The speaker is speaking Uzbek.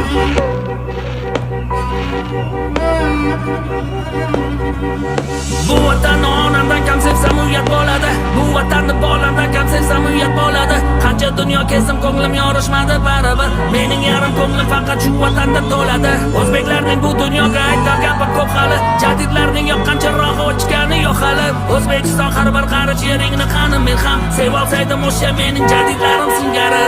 Bu vatanni onamdan kam sevsam uyat bo'ladi. Bu vatanni bolamdan kam sevsam uyat bo'ladi. Qancha dunyo kezdim ko'nglim yorishmadi baribir. Mening yarim ko'nglim faqat shu vatanda to'ladi. O'zbeklarning bu dunyoga aytar gapi ko'p hali. Jadidlarning yoqqan chirog'i o'chgani yo'q hali. O'zbekiston har bir qarich yeringni qani men ham sevolsaydim o'sha mening jadidlarim singari.